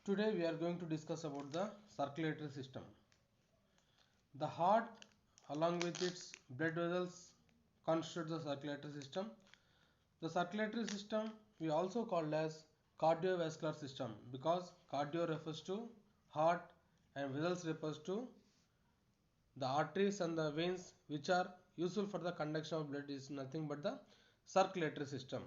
Today we are going to discuss about the circulatory system. The heart along with its blood vessels constitute the circulatory system. The circulatory system we also called as cardiovascular system because cardio refers to heart and vessels refers to the arteries and the veins which are useful for the conduction of blood is nothing but the circulatory system.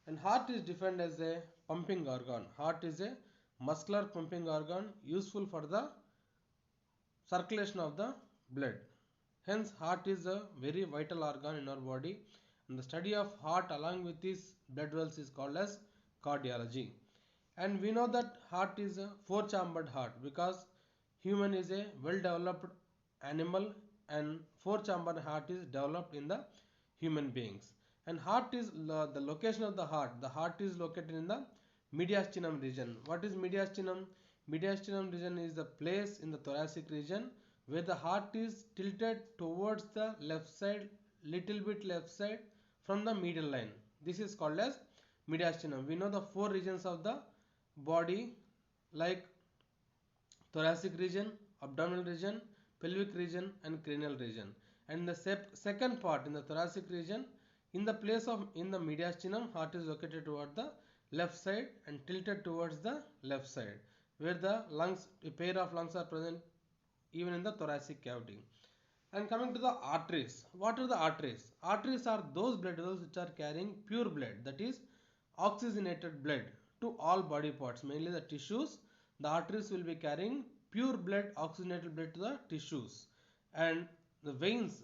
And heart is defined as a pumping organ. Heart is a muscular pumping organ useful for the circulation of the blood. Hence, heart is a very vital organ in our body, and the study of heart along with its blood vessels is called as cardiology. And we know that heart is a four-chambered heart because human is a well-developed animal, and four-chambered heart is developed in the human beings. And heart is the location of the heart. The heart is located in the mediastinum region. What is mediastinum? Mediastinum region is the place in the thoracic region where the heart is tilted towards the left side, little bit left side from the medial line. This is called as mediastinum. We know the four regions of the body like thoracic region, abdominal region, pelvic region and cranial region. And the second part in the thoracic region, in the place of in the mediastinum, heart is located toward the left side and tilted towards the left side where the lungs, a pair of lungs are present even in the thoracic cavity. And coming to the arteries, what are the arteries? Arteries are those blood vessels which are carrying pure blood, that is oxygenated blood to all body parts, mainly the tissues. The arteries will be carrying pure blood, oxygenated blood to the tissues. And the veins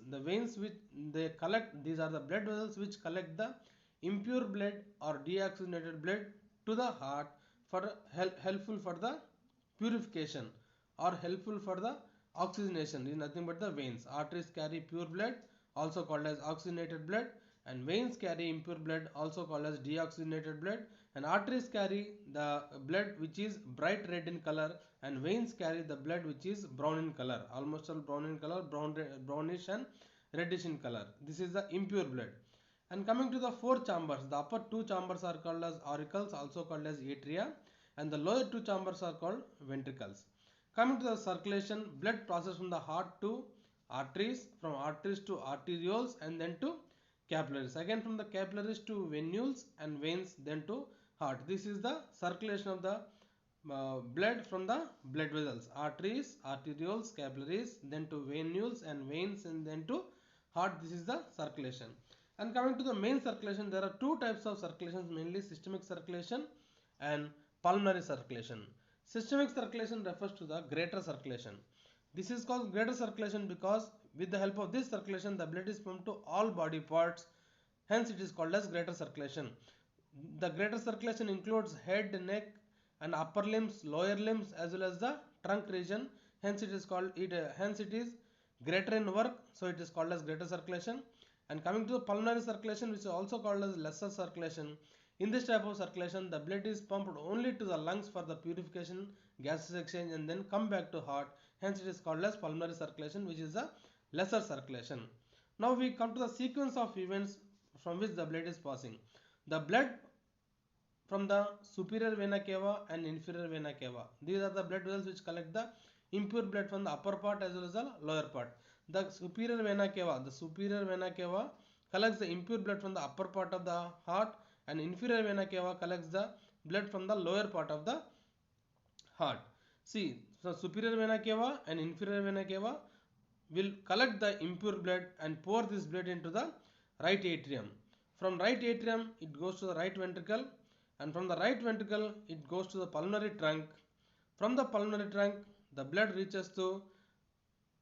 which they collect, these are the blood vessels which collect the impure blood or deoxygenated blood to the heart for helpful for the purification or helpful for the oxygenation. Is nothing but the veins. Arteries carry pure blood, also called as oxygenated blood, and veins carry impure blood, also called as deoxygenated blood. And arteries carry the blood which is bright red in color, and veins carry the blood which is brown in color, almost all brown in color, brownish and reddish in color. This is the impure blood. And coming to the four chambers, the upper two chambers are called as auricles, also called as atria, and the lower two chambers are called ventricles. Coming to the circulation, blood passes from the heart to arteries, from arteries to arterioles, and then to capillaries. Again from the capillaries to venules and veins, then to heart. This is the circulation of the blood from the blood vessels. Arteries, arterioles, capillaries, then to venules and veins, and then to heart. This is the circulation. And coming to the main circulation, there are two types of circulations, mainly systemic circulation and pulmonary circulation. Systemic circulation refers to the greater circulation. This is called greater circulation because with the help of this circulation the blood is pumped to all body parts, hence it is called as greater circulation. The greater circulation includes head, neck and upper limbs, lower limbs as well as the trunk region, hence it is greater in work, so it is called as greater circulation. And coming to the pulmonary circulation, which is also called as lesser circulation, in this type of circulation the blood is pumped only to the lungs for the purification, gases exchange and then come back to heart, hence it is called as pulmonary circulation, which is the lesser circulation. Now we come to the sequence of events from which the blood is passing. The blood from the superior vena cava and inferior vena cava, these are the blood vessels which collect the impure blood from the upper part as well as the lower part. The superior vena cava collects the impure blood from the upper part of the heart, and inferior vena cava collects the blood from the lower part of the heart. See, so superior vena cava and inferior vena cava will collect the impure blood and pour this blood into the right atrium. From right atrium it goes to the right ventricle, and from the right ventricle it goes to the pulmonary trunk. From the pulmonary trunk the blood reaches to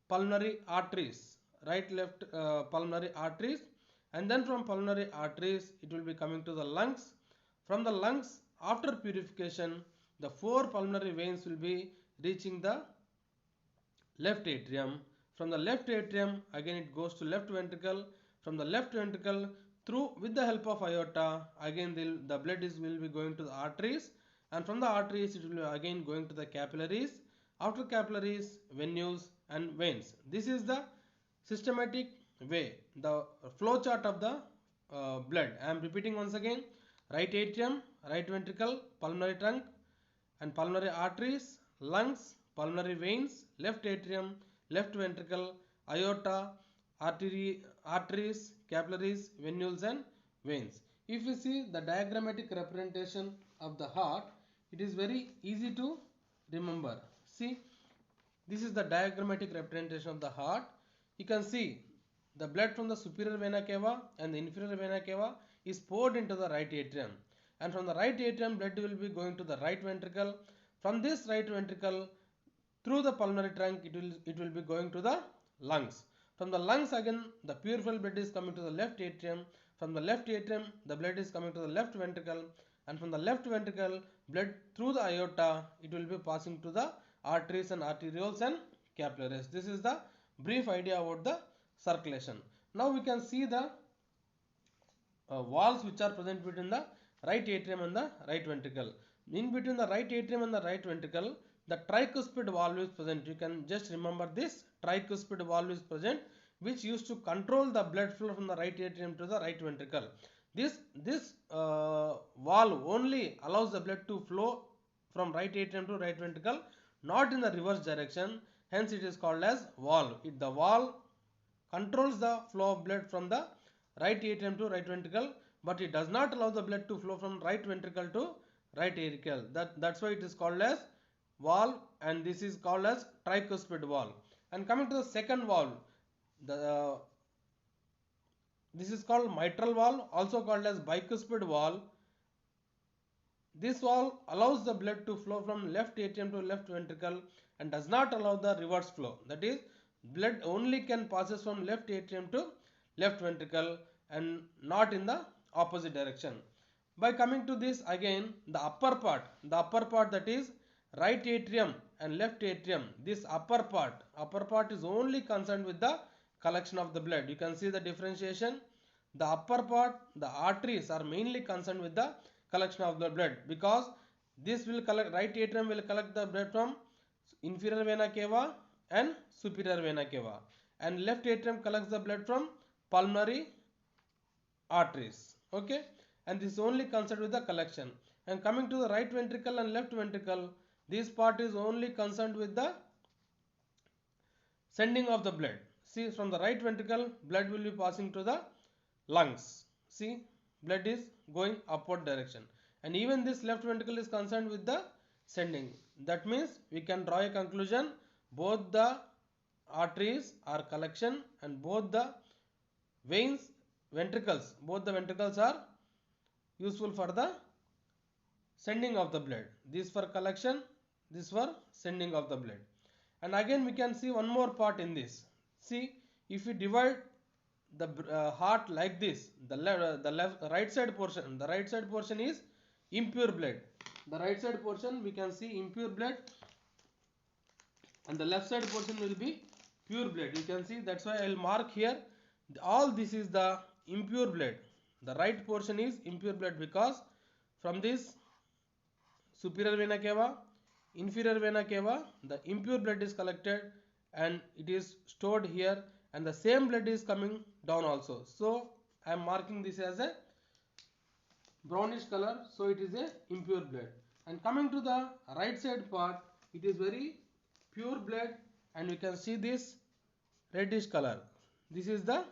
pulmonary arteries, right left pulmonary arteries, and then from pulmonary arteries it will be coming to the lungs. From the lungs, after purification, the four pulmonary veins will be reaching the left atrium. From the left atrium again it goes to left ventricle. From the left ventricle, through with the help of aorta, again the blood will be going to the arteries, and from the arteries it will be again going to the capillaries. After capillaries, venules and veins. This is the systematic way, the flow chart of the blood. I am repeating once again: right atrium, right ventricle, pulmonary trunk, and pulmonary arteries, lungs, pulmonary veins, left atrium, left ventricle, aorta, arteries, capillaries, venules and veins. If you see the diagrammatic representation of the heart, it is very easy to remember. See, this is the diagrammatic representation of the heart. You can see the blood from the superior vena cava and the inferior vena cava is poured into the right atrium, and from the right atrium blood will be going to the right ventricle. From this right ventricle through the pulmonary trunk it will be going to the lungs. From the lungs again the peripheral blood is coming to the left atrium. From the left atrium the blood is coming to the left ventricle, and from the left ventricle blood through the aorta it will be passing to the arteries and arterioles and capillaries. This is the brief idea about the circulation. Now we can see the valves which are present between the right atrium and the right ventricle. In between the right atrium and the right ventricle, the tricuspid valve is present. You can just remember this tricuspid valve is present, which used to control the blood flow from the right atrium to the right ventricle. This valve only allows the blood to flow from right atrium to right ventricle, not in the reverse direction. Hence, it is called as valve. The valve controls the flow of blood from the right atrium to right ventricle, but it does not allow the blood to flow from right ventricle to right atrial. That's why it is called as valve, and this is called as tricuspid valve. And coming to the second valve, this is called mitral valve, also called as bicuspid valve. This valve allows the blood to flow from left atrium to left ventricle and does not allow the reverse flow. That is, blood only can passes from left atrium to left ventricle and not in the opposite direction. By coming to this again, the upper part that is right atrium and left atrium, this upper part is only concerned with the collection of the blood. You can see the differentiation. The upper part, the arteries are mainly concerned with the collection of the blood, because this will collect, right atrium will collect the blood from inferior vena cava and superior vena cava, and left atrium collects the blood from pulmonary arteries. Okay, and this is only concerned with the collection. And coming to the right ventricle and left ventricle, this part is only concerned with the sending of the blood. See, from the right ventricle blood will be passing to the lungs. See, blood is going upward direction, and even this left ventricle is concerned with the sending. That means we can draw a conclusion: both the arteries are collection and both the both the ventricles are useful for the sending of the blood. This for collection, this for sending of the blood. And again we can see one more part in this. See, if we divide the heart like this, the right side portion is impure blood. The right side portion we can see impure blood, and the left side portion will be pure blood. You can see, that's why I will mark here. All this is the impure blood. The right portion is impure blood, because from this superior vena cava, inferior vena cava, the impure blood is collected and it is stored here, and the same blood is coming down also. So I am marking this as a brownish color, so it is a impure blood. And coming to the right side part, it is very pure blood, and you can see this reddish color. This is the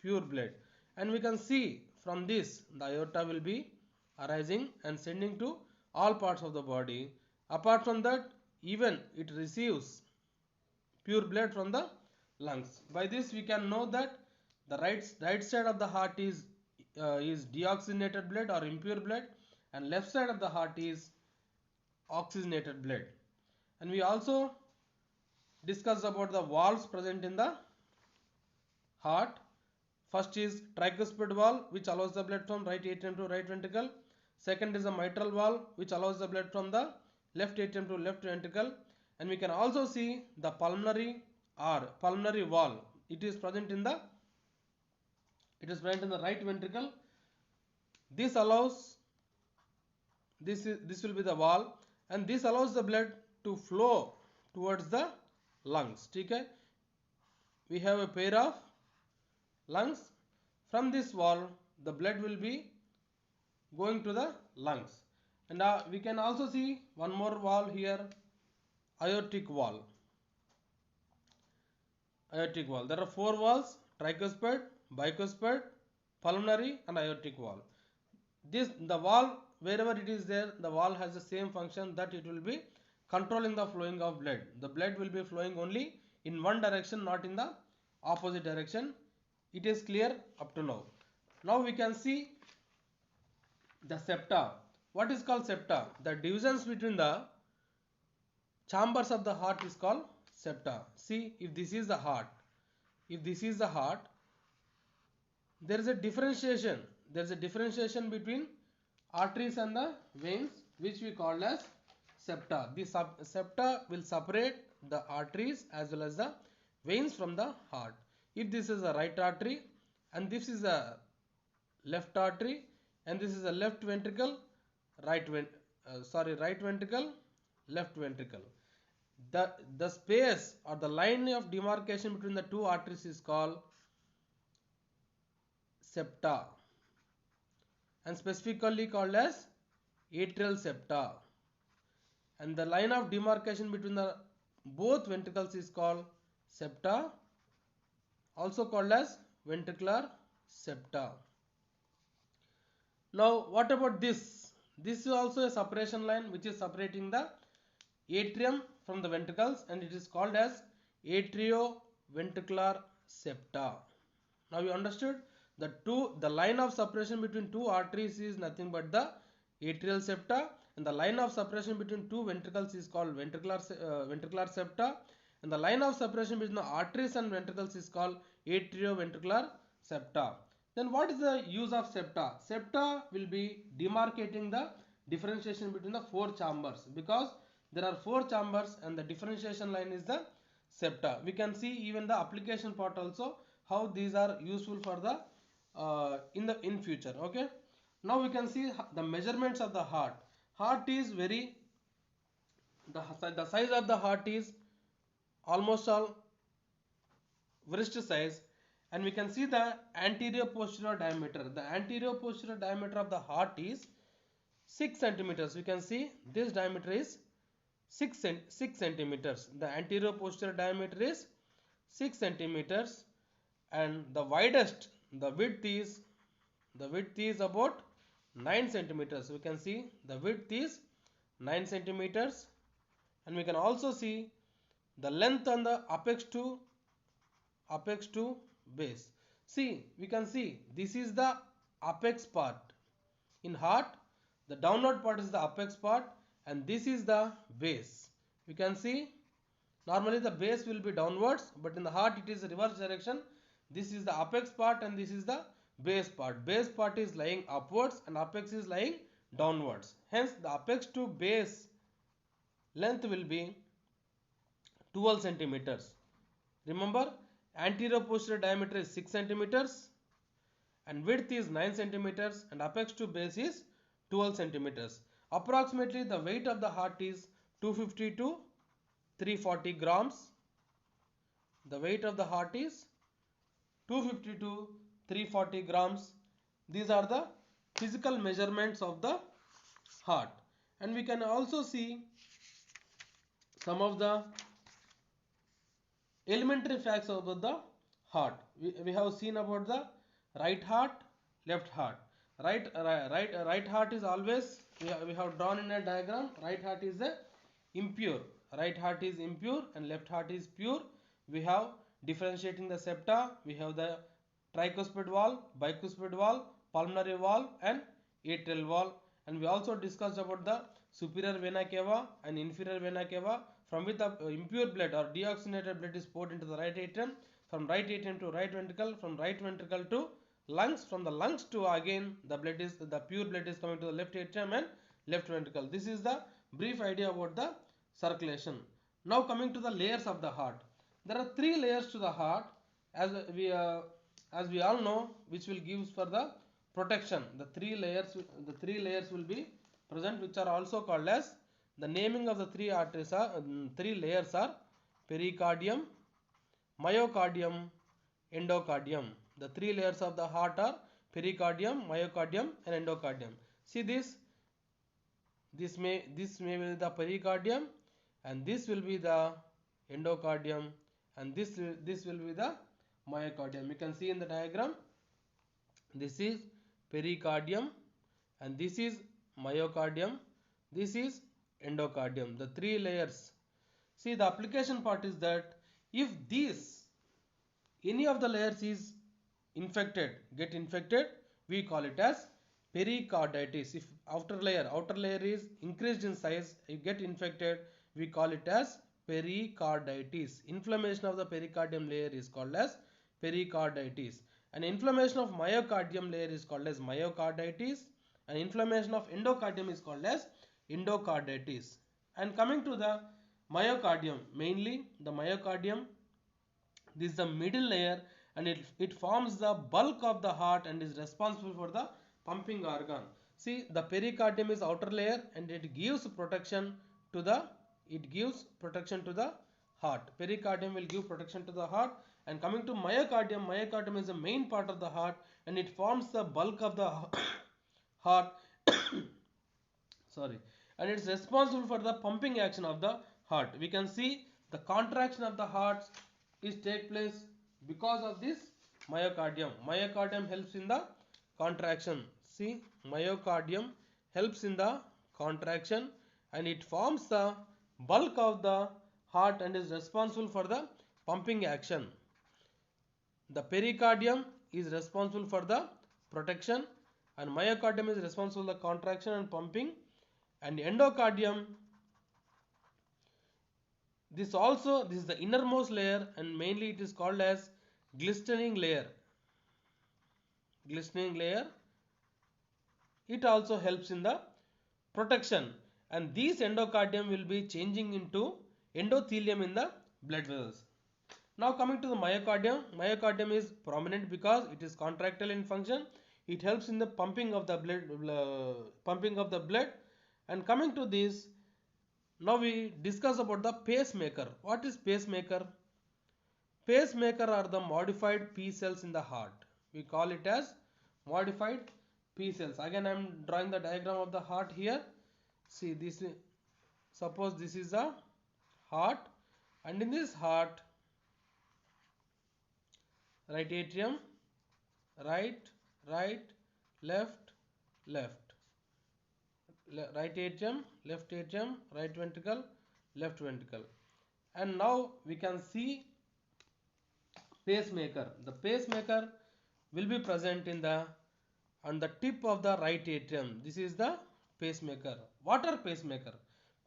pure blood, and we can see from this the aorta will be arising and sending to all parts of the body. Apart from that, even it receives pure blood from the lungs. By this we can know that the right side of the heart is deoxygenated blood or impure blood, and left side of the heart is oxygenated blood. And we also discussed about the valves present in the heart. First is tricuspid valve, which allows the blood from right atrium to right ventricle. Second is the mitral valve, which allows the blood from the left atrium to left ventricle. And we can also see the pulmonary valve. It is present in the right ventricle. This will be the valve, and this allows the blood to flow towards the lungs. Okay, we have a pair of lungs. From this valve the blood will be going to the lungs, And we can also see one more wall here, aortic wall. Aortic wall. There are four walls: tricuspid, bicuspid, pulmonary, and aortic wall. The wall, wherever it is there, the wall has the same function, that it will be controlling the flowing of blood. The blood will be flowing only in one direction, not in the opposite direction. It is clear up to now. Now we can see the septa. What is called septa? The divisions between the chambers of the heart is called septa. See, if this is the heart, there is a differentiation. There is a differentiation between arteries and the veins, which we call as septa. The septa will separate the arteries as well as the veins from the heart. If this is a right artery and this is a left artery and this is a left ventricle, right ventricle, left ventricle. The space or the line of demarcation between the two arteries is called septa, and specifically called as atrial septa. And the line of demarcation between the both ventricles is called septa, also called as ventricular septa. Now what about this? This is also a separation line which is separating the atrium from the ventricles, and it is called as atrioventricular septa. Now you understood the line of separation between two arteries is nothing but the atrial septa, and the line of separation between two ventricles is called ventricular septa, and the line of separation between the arteries and ventricles is called atrioventricular septa. Then what is the use of septa? Septa will be demarcating the differentiation between the four chambers, because there are four chambers and the differentiation line is the septa. We can see even the application part also, how these are useful for the in future. Okay, now we can see the measurements of the heart. Heart is the size of the heart is almost all wrist size, and we can see the anterior posterior diameter. The anterior posterior diameter of the heart is 6 centimeters. We can see this diameter is 6 centimeters. The anterior posterior diameter is 6 centimeters, and the width is about 9 centimeters. We can see the width is 9 centimeters, and we can also see the length on the apex to base. See, we can see this is the apex part. In heart, the downward part is the apex part, and this is the base. We can see normally the base will be downwards, but in the heart it is reverse direction. This is the apex part and this is the base part. Base part is lying upwards and apex is lying downwards. Hence the apex to base length will be 12 centimeters. Remember, anterior posterior diameter is 6 centimeters and width is 9 centimeters and apex to base is 12 centimeters. Approximately the weight of the heart is 250 to 340 grams. The weight of the heart is 250 to 340 grams. These are the physical measurements of the heart. And we can also see some of the elementary facts about the heart. We have seen about the right heart, left heart. Right heart is always, we have drawn in a diagram. Right heart is impure. Right heart is impure and left heart is pure. We have differentiating the septa. We have the tricuspid wall, bicuspid wall, pulmonary wall and atrial wall. And we also discussed about the superior vena cava and inferior vena cava, from which the impure blood or deoxygenated blood is poured into the right atrium, from right atrium to right ventricle, from right ventricle to lungs, from the lungs to again the pure blood is coming to the left atrium and left ventricle. This is the brief idea about the circulation. Now coming to the layers of the heart. There are three layers to the heart, as we all know, which will give for the protection. The three layers will be present, which are also called as, the naming of the three layers are pericardium, myocardium, endocardium. The three layers of the heart are pericardium, myocardium and endocardium. See this, this may be the pericardium, and this will be the endocardium, and this will be the myocardium. You can see in the diagram, this is pericardium and this is myocardium, this is endocardium, the three layers. See, the application part is that if any of the layers is get infected, we call it as pericarditis. If outer layer is increased in size, you get infected, we call it as pericarditis. Inflammation of the pericardium layer is called as pericarditis, and inflammation of myocardium layer is called as myocarditis, and inflammation of endocardium is called as endocarditis. And coming to the myocardium, mainly the myocardium, this is the middle layer, and it forms the bulk of the heart and is responsible for the pumping organ. See, the pericardium is outer layer and it gives protection to the heart. Pericardium will give protection to the heart. And coming to myocardium is the main part of the heart and it forms the bulk of the heart. Sorry, and it's responsible for the pumping action of the heart. We can see the contraction of the heart is take place because of this myocardium. Myocardium helps in the contraction. See, myocardium helps in the contraction and it forms the bulk of the heart and is responsible for the pumping action. The pericardium is responsible for the protection and myocardium is responsible for the contraction and pumping. And endocardium, this is the innermost layer and mainly it is called as glistening layer. It also helps in the protection, and these endocardium will be changing into endothelium in the blood vessels. Now coming to the myocardium is prominent because it is contractile in function. It helps in the pumping of the blood. And coming to this, now we discuss about the pacemaker. What is pacemaker? Pacemaker are the modified P cells in the heart. We call it as modified P cells. Again, I am drawing the diagram of the heart here. See, suppose this is a heart, and in this heart, right atrium, right, left, right atrium, left atrium, right ventricle, left ventricle. And now we can see pacemaker. The pacemaker will be present on the tip of the right atrium. This is the pacemaker. What are pacemaker?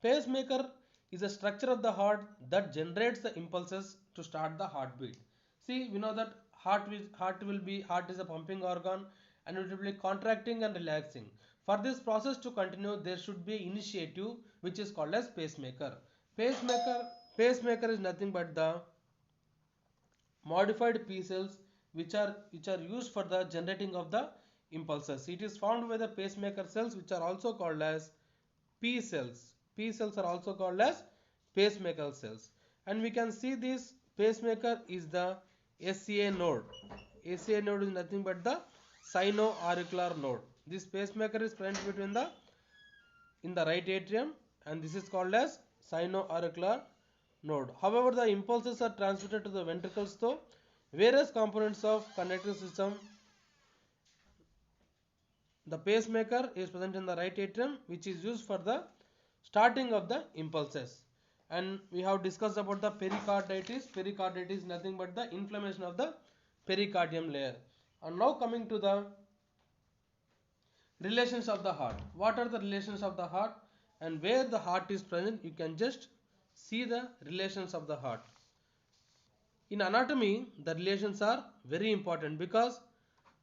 Pacemaker is a structure of the heart that generates the impulses to start the heartbeat. See, we know that heart is a pumping organ and it will be contracting and relaxing. For this process to continue, there should be initiative which is called as pacemaker. Pacemaker is nothing but the modified P cells which are used for the generating of the impulses. It is found by the pacemaker cells which are also called as P cells. P cells are also called as pacemaker cells. And we can see this pacemaker is the SCA node. SCA node is nothing but the sino-auricular node. This pacemaker is present in the right atrium and this is called as sino-auricular node. However, the impulses are transmitted to the ventricles through various components of conductive system. The pacemaker is present in the right atrium which is used for the starting of the impulses. And we have discussed about the pericarditis. Pericarditis is nothing but the inflammation of the pericardium layer. And now coming to the relations of the heart. What are the relations of the heart? And where the heart is present, you can just see the relations of the heart. In anatomy, the relations are very important because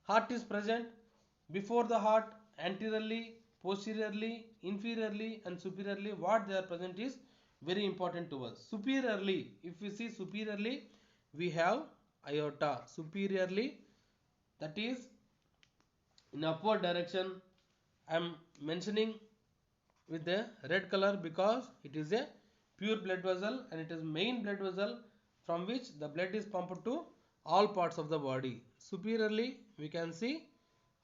heart is present before the heart, anteriorly, posteriorly, inferiorly and superiorly. What they are present is very important to us. Superiorly, if we see superiorly, we have aorta. Superiorly, that is in upward direction. I am mentioning with the red color because it is a pure blood vessel and it is main blood vessel from which the blood is pumped to all parts of the body. Superiorly, we can see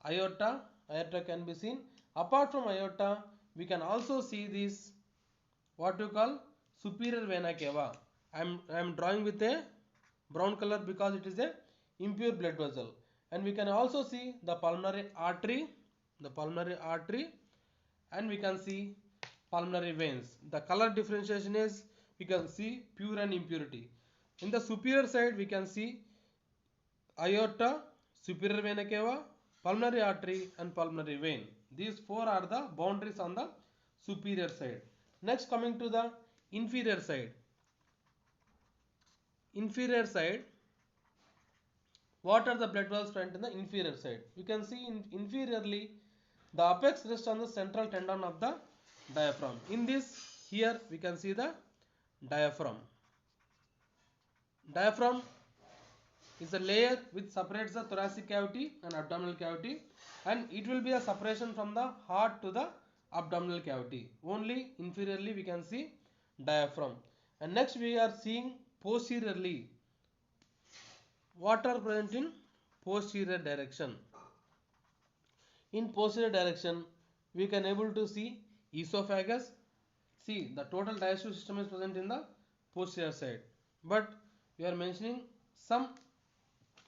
aorta. Aorta can be seen. Apart from aorta, we can also see this what you call superior vena cava. I am drawing with a brown color because it is a impure blood vessel. And we can also see the pulmonary artery, and we can see pulmonary veins. The color differentiation is we can see pure and impurity. In the superior side we can see aorta, superior vena cava, pulmonary artery and pulmonary vein. These four are the boundaries on the superior side. Next, coming to the inferior side. Inferior side, what are the blood vessels present in the inferior side? You can see inferiorly the apex rests on the central tendon of the diaphragm. In this, here we can see the diaphragm. Diaphragm is a layer which separates the thoracic cavity and abdominal cavity, and it will be a separation from the heart to the abdominal cavity. Only inferiorly we can see diaphragm. And next we are seeing posteriorly. What are present in posterior direction? In posterior direction we can able to see esophagus. See, the total digestive system is present in the posterior side, but we are mentioning some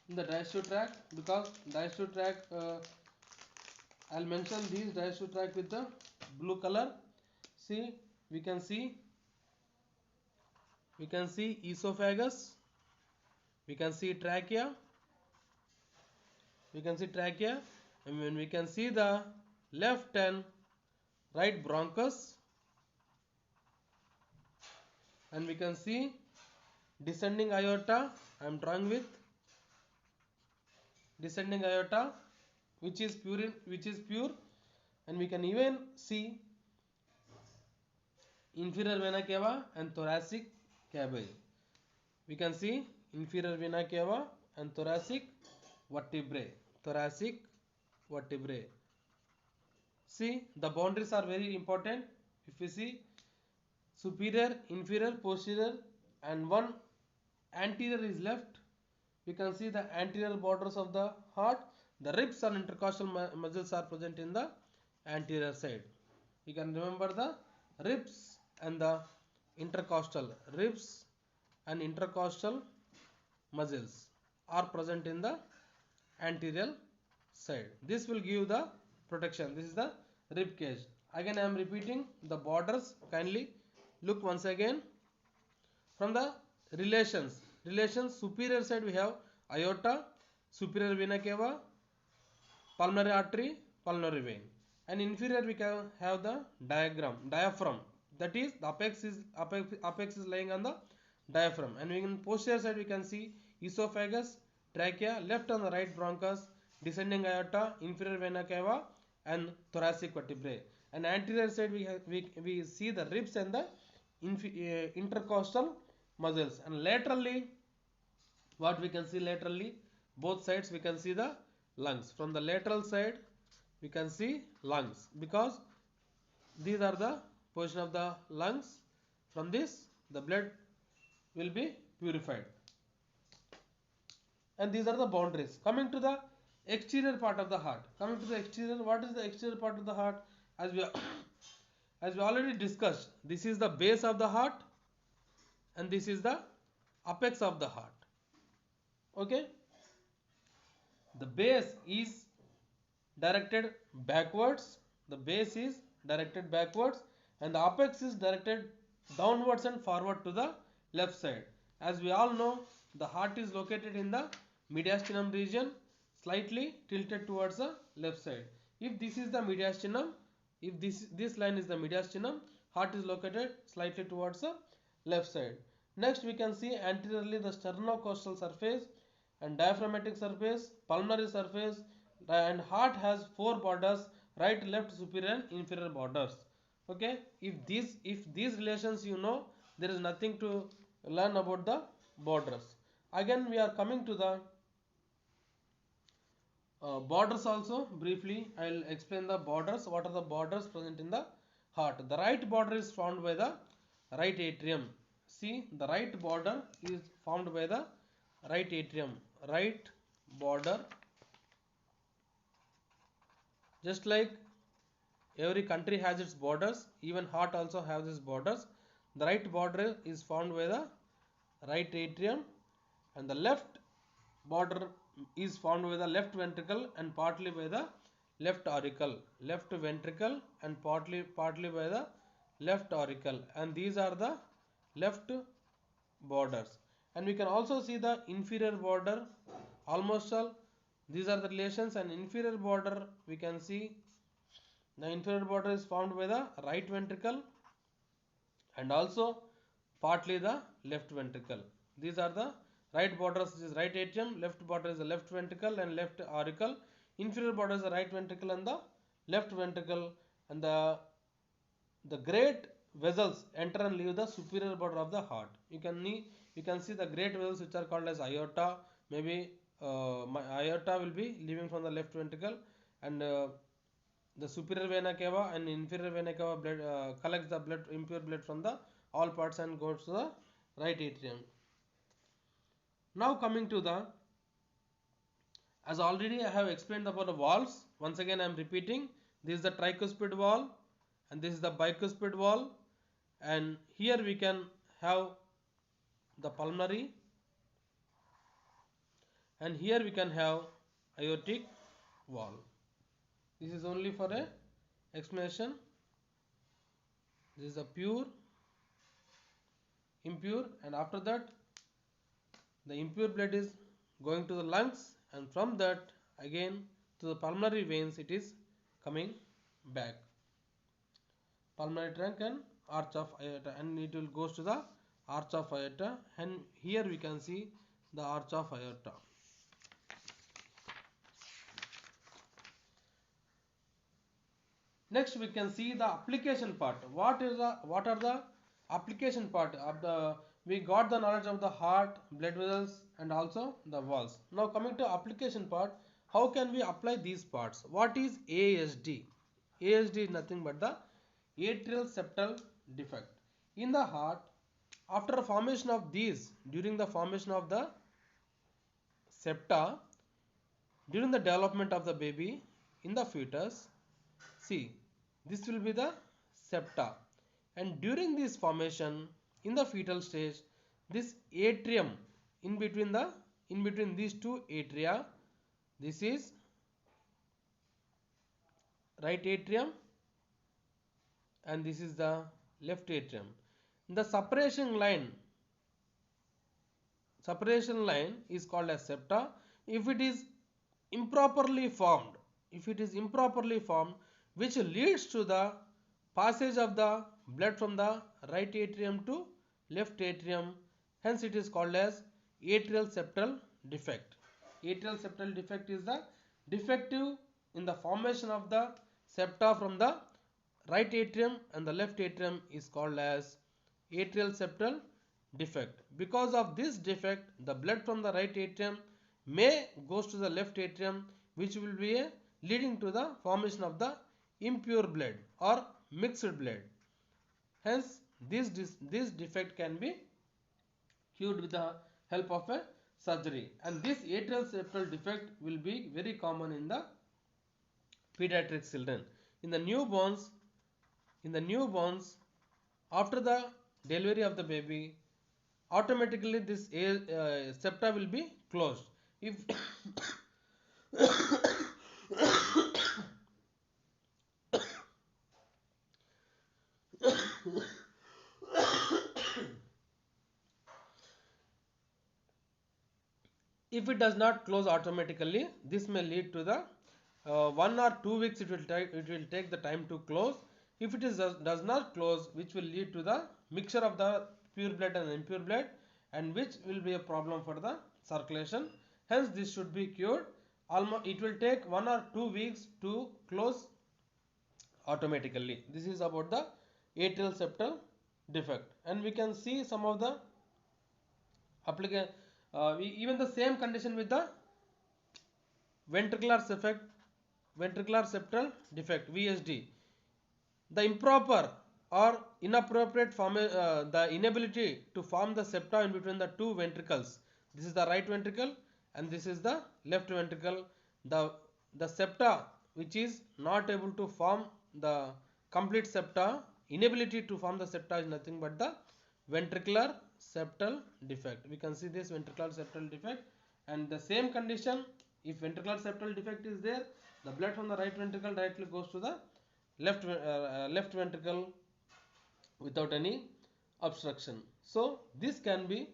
in the digestive tract because digestive tract I'll mention these digestive tract with the blue color. See, we can see esophagus, we can see trachea, and when we can see the left and right bronchus, and we can see descending aorta. I am drawing with descending aorta which is pure, and we can even see inferior vena cava and thoracic cavity. We can see inferior vena cava and thoracic vertebrae. See, the boundaries are very important. If we see superior, inferior, posterior, and one anterior is left, we can see the anterior borders of the heart. The ribs and intercostal muscles are present in the anterior side. You can remember the ribs and the intercostal muscles are present in the anterior side. This will give the protection. This is the rib cage. Again I am repeating the borders. Kindly look once again. From the relations, superior side we have aorta, superior vena cava, pulmonary artery, pulmonary vein, and inferior we can have the diaphragm. That is the apex is lying on the diaphragm, and in posterior side we can see esophagus, trachea, left and the right bronchus, descending aorta, inferior vena cava, and thoracic vertebrae. And anterior side we see the ribs and the intercostal muscles. And laterally, what we can see laterally, both sides we can see the lungs. From the lateral side we can see lungs because these are the position of the lungs. From this the blood will be purified, and these are the boundaries. Coming to the exterior part of the heart. What is the exterior part of the heart? As we already discussed, this is the base of the heart and this is the apex of the heart. Okay, the base is directed backwards, and the apex is directed downwards and forward to the left side. As we all know, the heart is located in the mediastinum region, slightly tilted towards the left side. If this is the mediastinum, if this line is the mediastinum, heart is located slightly towards the left side. Next we can see anteriorly the sternocostal surface and diaphragmatic surface, pulmonary surface, and heart has four borders: right, left, superior and inferior borders. Okay, if these relations you know, there is nothing to learn about the borders. Again we are coming to the borders also. Briefly I will explain the borders. What are the borders present in the heart? The right border is formed by the right atrium. See, the right border is formed by the right atrium. Right border, just like every country has its borders, even heart also has its borders. The right border is formed by the right atrium, and the left border is formed by the left ventricle and partly by the left auricle. Left ventricle and partly by the left auricle, and these are the left borders. And we can also see the inferior border. Almost all these are the relations, and inferior border we can see the inferior border is formed by the right ventricle and also partly the left ventricle. These are the right borders, this is right atrium, left border is the left ventricle and left auricle. Inferior border is the right ventricle and the left ventricle, and the great vessels enter and leave the superior border of the heart. You can see the great vessels which are called as aorta. Maybe my aorta will be leaving from the left ventricle, and the superior vena cava and inferior vena cava blood collects the blood, impure blood from the all parts and goes to the right atrium. Now coming to the, as already I have explained about the valves, once again I am repeating, this is the tricuspid valve and this is the bicuspid valve, and here we can have the pulmonary and here we can have aortic valve. This is only for a explanation. This is a pure, impure, and after that the impure blood is going to the lungs, and from that again to the pulmonary veins it is coming back. Pulmonary trunk and arch of aorta, and it will goes to the arch of aorta, and here we can see the arch of aorta. Next we can see the application part. What are the application part of the, we got the knowledge of the heart, blood vessels and also the valves. Now coming to application part, how can we apply these parts? What is ASD? ASD is nothing but the atrial septal defect. In the heart, after formation of these, during the formation of the septa, during the development of the baby in the fetus, see, this will be the septa, and during this formation in the fetal stage, this atrium in between these two atria, this is right atrium and this is the left atrium. The separation line is called as septa. If it is improperly formed, which leads to the passage of the blood from the right atrium to left atrium, hence it is called as atrial septal defect. Atrial septal defect is the defective in the formation of the septa from the right atrium and the left atrium is called as atrial septal defect. Because of this defect, the blood from the right atrium may goes to the left atrium, which will be leading to the formation of the impure blood or mixed blood. Hence this defect can be cured with the help of a surgery, and this atrial septal defect will be very common in the pediatric children. In the newborns, after the delivery of the baby, automatically this septa will be closed. If if it does not close automatically, this may lead to the 1 or 2 weeks it will take the time to close. If it does not close, which will lead to the mixture of the pure blood and impure blood, and which will be a problem for the circulation. Hence this should be cured. It will take 1 or 2 weeks to close automatically. This is about the atrial septal defect, and we can see some of the application. Even the same condition with the ventricular septal defect, VSD. The improper or inappropriate the inability to form the septa in between the two ventricles. This is the right ventricle and this is the left ventricle. The septa which is not able to form the complete septa, inability to form the septa is nothing but the ventricular septal defect. We can see this ventricular septal defect, and the same condition, if ventricular septal defect is there, the blood from the right ventricle directly goes to the left ventricle without any obstruction. So this can be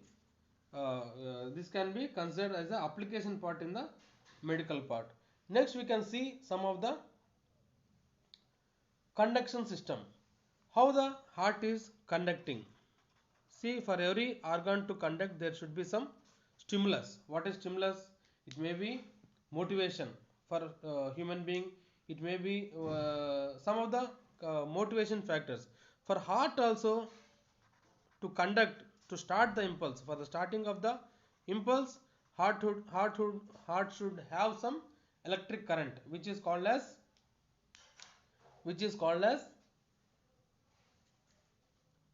considered as the application part in the medical part. Next we can see some of the conduction system, how the heart is conducting. See, for every organ to conduct there should be some stimulus. What is stimulus? It may be motivation for human being, it may be some of the motivation factors. For heart also, to conduct, to start the impulse, for the starting of the impulse, heart should have some electric current, which is called as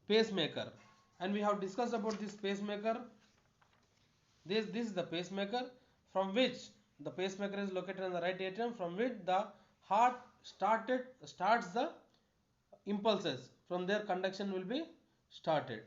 pacemaker. And we have discussed about this pacemaker. This is the pacemaker, from which the pacemaker is located in the right atrium, from which the heart starts the impulses, from there conduction will be started.